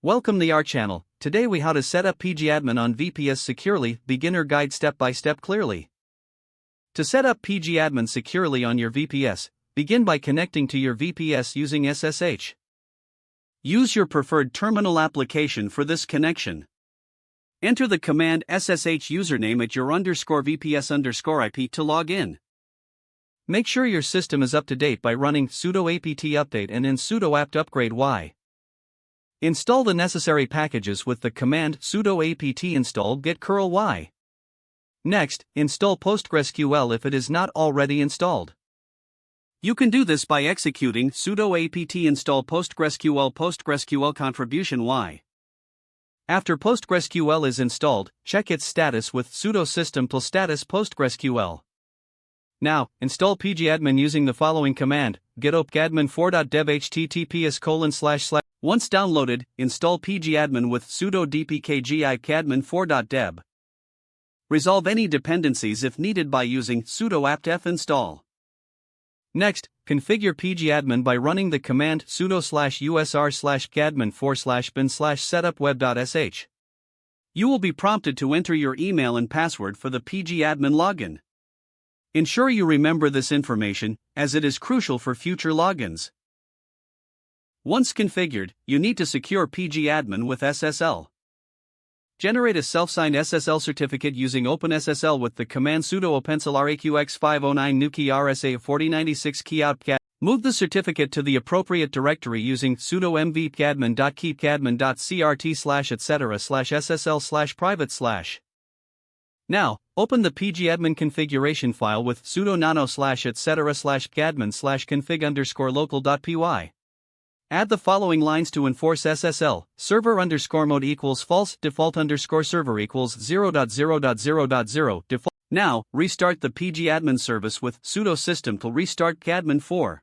Welcome to our channel. Today we how to set up pgAdmin on VPS securely, beginner guide step by step clearly. To set up pgAdmin securely on your VPS, begin by connecting to your VPS using SSH. Use your preferred terminal application for this connection. Enter the command SSH username at your _VPS_IP to log in. Make sure your system is up to date by running sudo apt update and in sudo apt upgrade y. Install the necessary packages with the command sudo apt install get curl y. Next, install PostgreSQL if it is not already installed. You can do this by executing sudo apt install PostgreSQL contribution y. After PostgreSQL is installed, check its status with sudo system+status PostgreSQL. Now, install pgAdmin using the following command, pgAdmin4.dev https:// Once downloaded, install pgAdmin with sudo dpkg-pgAdmin4.deb. Resolve any dependencies if needed by using sudo apt-f install. Next, configure pgAdmin by running the command sudo/usr/gadmin4/bin/setupweb.sh. You will be prompted to enter your email and password for the pgAdmin login. Ensure you remember this information, as it is crucial for future logins. Once configured, you need to secure pgAdmin with SSL. Generate a self-signed SSL certificate using OpenSSL with the command sudo openslraqx509 nuki rsa4096 keyoutpcat. Move the certificate to the appropriate directory using sudo mvpgadmin.keepgadmin.crt/etc/ssl/private/. Now, open the pgAdmin configuration file with sudo nano/etc/gadmin/config_local.py. Add the following lines to enforce SSL: server_mode equals false, default_server equals 0.0.0.0 default. Now, restart the pgAdmin service with sudo system to restart gadmin 4.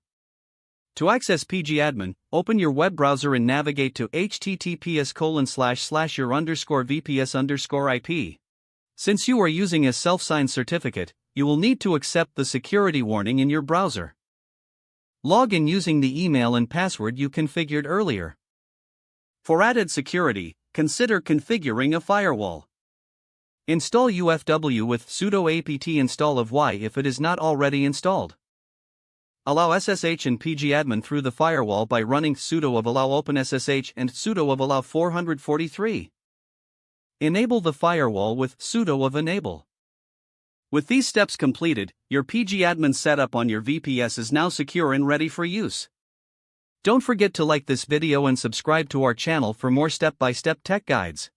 To access pgAdmin, open your web browser and navigate to https://your_VPS_IP. Since you are using a self-signed certificate, you will need to accept the security warning in your browser. Log in using the email and password you configured earlier. For added security, consider configuring a firewall. Install UFW with sudo apt install of y if it is not already installed. Allow SSH and pgAdmin through the firewall by running sudo of allow OpenSSH and sudo of allow 443. Enable the firewall with sudo of enable. With these steps completed, your pgAdmin setup on your VPS is now secure and ready for use. Don't forget to like this video and subscribe to our channel for more step-by-step tech guides.